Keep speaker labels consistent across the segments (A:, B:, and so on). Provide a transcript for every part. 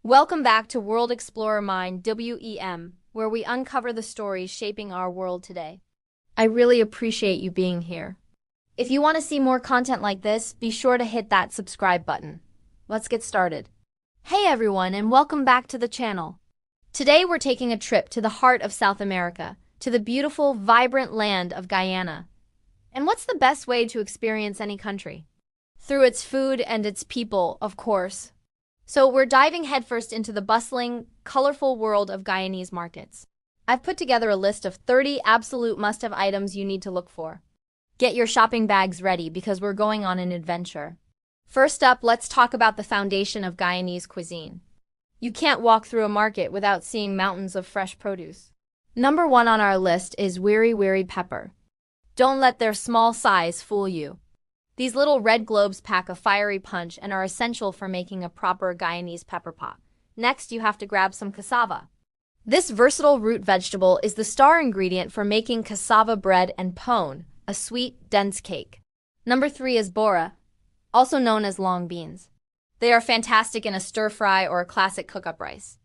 A: Welcome back to World Explorer Mind WEM, where we uncover the stories shaping our world today. I really appreciate you being here. If you want to see more content like this, be sure to hit that subscribe button. Let's get started. Hey everyone, and welcome back to the channel. Today we're taking a trip to the heart of South America, to the beautiful, vibrant land of Guyana. And what's the best way to experience any country? Through its food and its people, of course. So we're diving headfirst into the bustling, colorful world of Guyanese markets. I've put together a list of 30 absolute must-have items you need to look for. Get your shopping bags ready because we're going on an adventure. First up, let's talk about the foundation of Guyanese cuisine. You can't walk through a market without seeing mountains of fresh produce. Number one on our list is wiri pepper. Don't let their small size fool you. These little red globes pack a fiery punch and are essential for making a proper Guyanese pepper pot. Next, you have to grab some cassava. This versatile root vegetable is the star ingredient for making cassava bread and pone, a sweet, dense cake. Number 3 is bourda, also known as long beans. They are fantastic in a stir-fry or a classic cook-up rice.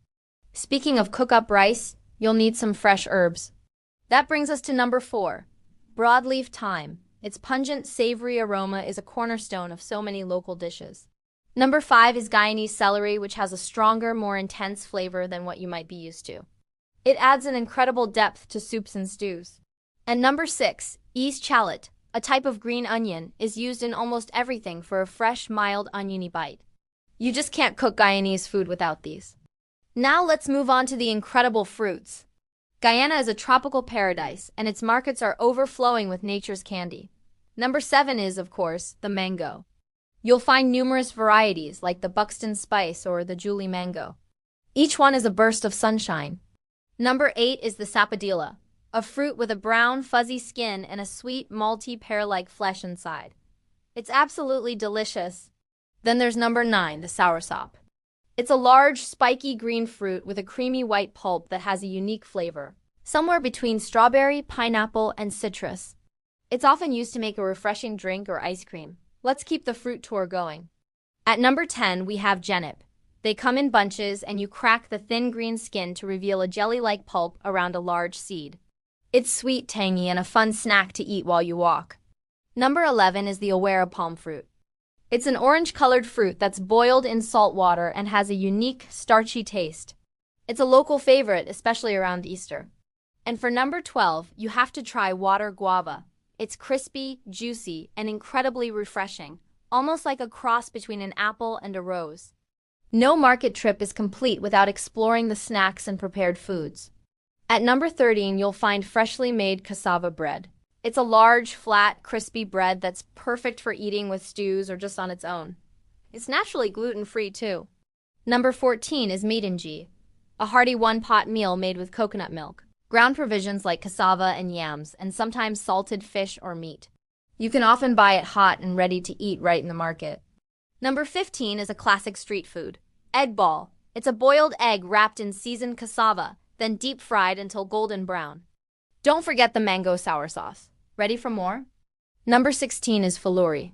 A: Speaking of cook-up rice, you'll need some fresh herbs. That brings us to number 4, broadleaf thyme. Its pungent, savory aroma is a cornerstone of so many local dishes. Number 5 is Guyanese celery, which has a stronger, more intense flavor than what you might be used to. It adds an incredible depth to soups and stews. And number 6, East shallot, a type of green onion, is used in almost everything for a fresh, mild, oniony bite. You just can't cook Guyanese food without these. Now let's move on to the incredible fruits. Guyana is a tropical paradise, and its markets are overflowing with nature's candy. Number 7 is, of course, the mango. You'll find numerous varieties like the Buxton Spice or the Julie Mango. Each one is a burst of sunshine. Number 8 is the sapodilla, a fruit with a brown, fuzzy skin and a sweet, malty, pear-like flesh inside. It's absolutely delicious. Then there's number 9, the soursop. It's a large, spiky green fruit with a creamy white pulp that has a unique flavor, somewhere between strawberry, pineapple, and citrus. It's often used to make a refreshing drink or ice cream. Let's keep the fruit tour going. At number 10, we have genep. They come in bunches, and you crack the thin green skin to reveal a jelly-like pulp around a large seed. It's sweet, tangy, and a fun snack to eat while you walk. Number 11 is the awara palm fruit. It's an orange-colored fruit that's boiled in salt water and has a unique, starchy taste. It's a local favorite, especially around Easter. And for number 12, you have to try water guava. It's crispy, juicy, and incredibly refreshing, almost like a cross between an apple and a rose. No market trip is complete without exploring the snacks and prepared foods. At number 13, you'll find freshly made cassava bread. It's a large, flat, crispy bread that's perfect for eating with stews or just on its own. It's naturally gluten-free, too. Number 14 is meetangi, a hearty one-pot meal made with coconut milk, ground provisions like cassava and yams, and sometimes salted fish or meat. You can often buy it hot and ready to eat right in the market. Number 15 is a classic street food, egg ball. It's a boiled egg wrapped in seasoned cassava, then deep-fried until golden brown. Don't forget the mango sour sauce. Ready for more? Number 16 is faluri.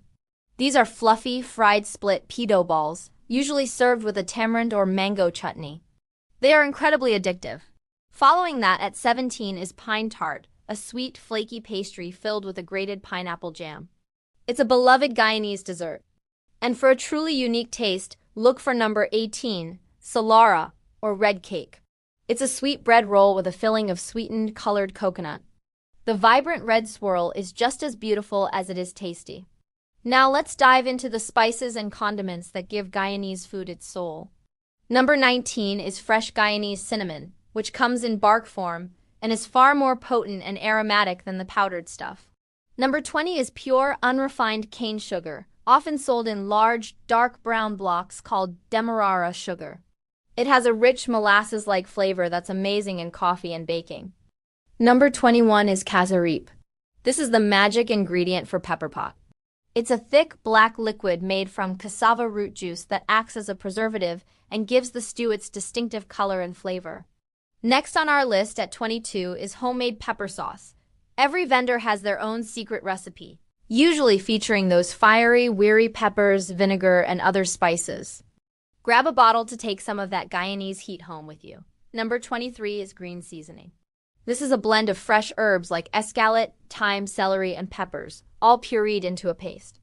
A: These are fluffy, fried split pea dough balls, usually served with a tamarind or mango chutney. They are incredibly addictive. Following that at 17 is pine tart, a sweet, flaky pastry filled with a grated pineapple jam. It's a beloved Guyanese dessert. And for a truly unique taste, look for number 18, salara, or red cake. It's a sweet bread roll with a filling of sweetened, colored coconut. The vibrant red swirl is just as beautiful as it is tasty. Now let's dive into the spices and condiments that give Guyanese food its soul. Number 19 is fresh Guyanese cinnamon, which comes in bark form and is far more potent and aromatic than the powdered stuff. Number 20 is pure, unrefined cane sugar, often sold in large, dark brown blocks called demerara sugar. It has a rich molasses-like flavor that's amazing in coffee and baking. Number 21 is Cassava Root. This is the magic ingredient for pepper pot. It's a thick, black liquid made from cassava root juice that acts as a preservative and gives the stew its distinctive color and flavor. Next on our list at 22 is homemade pepper sauce. Every vendor has their own secret recipe, usually featuring those fiery, wiri peppers, vinegar, and other spices. Grab a bottle to take some of that Guyanese heat home with you. Number 23 is green seasoning. This is a blend of fresh herbs like escalate, thyme, celery, and peppers, all pureed into a paste.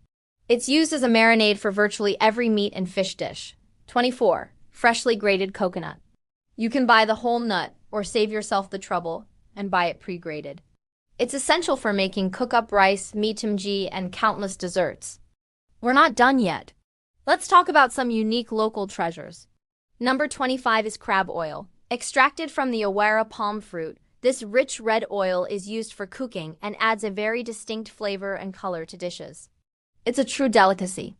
A: It's used as a marinade for virtually every meat and fish dish. 24. Freshly grated coconut. You can buy the whole nut or save yourself the trouble and buy it pre-grated. It's essential for making cook-up rice, meetimji, and countless desserts. We're not done yet. Let's talk about some unique local treasures. Number 25 is crab oil. Extracted from the awara palm fruit, this rich red oil is used for cooking and adds a very distinct flavor and color to dishes. It's a true delicacy.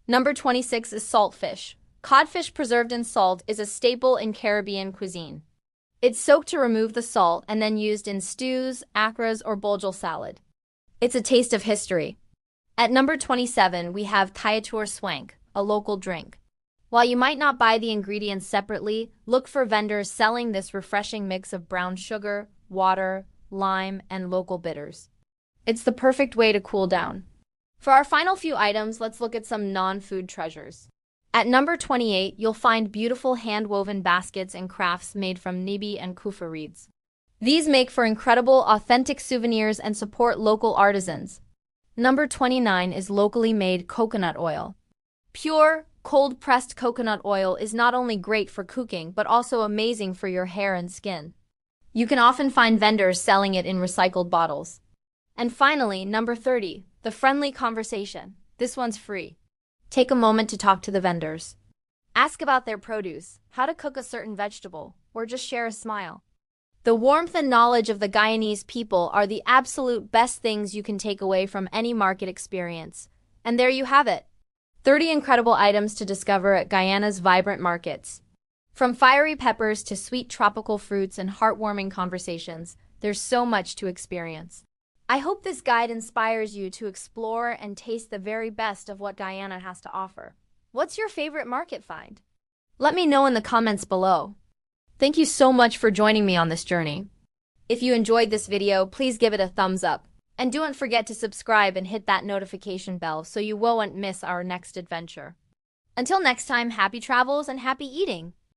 A: Number 26 is saltfish. Codfish preserved in salt is a staple in Caribbean cuisine. It's soaked to remove the salt and then used in stews, akras, or boljol salad. It's a taste of history. At number 27, we have Kyatur Swank, a local drink. While you might not buy the ingredients separately, look for vendors selling this refreshing mix of brown sugar, water, lime, and local bitters. It's the perfect way to cool down. For our final few items, let's look at some non-food treasures. At number 28, you'll find beautiful hand-woven baskets and crafts made from nibi and kufa reeds. These make for incredible, authentic souvenirs and support local artisans. Number 29 is locally made coconut oil. Pure, cold-pressed coconut oil is not only great for cooking, but also amazing for your hair and skin. You can often find vendors selling it in recycled bottles. And finally, number 30, the friendly conversation. This one's free. Take a moment to talk to the vendors. Ask about their produce, how to cook a certain vegetable, or just share a smile. The warmth and knowledge of the Guyanese people are the absolute best things you can take away from any market experience. And there you have it. 30 incredible items to discover at Guyana's vibrant markets. From fiery peppers to sweet tropical fruits and heartwarming conversations, there's so much to experience. I hope this guide inspires you to explore and taste the very best of what Guyana has to offer. What's your favorite market find? Let me know in the comments below. Thank you so much for joining me on this journey. If you enjoyed this video, please give it a thumbs up. And don't forget to subscribe and hit that notification bell so you won't miss our next adventure. Until next time, happy travels and happy eating!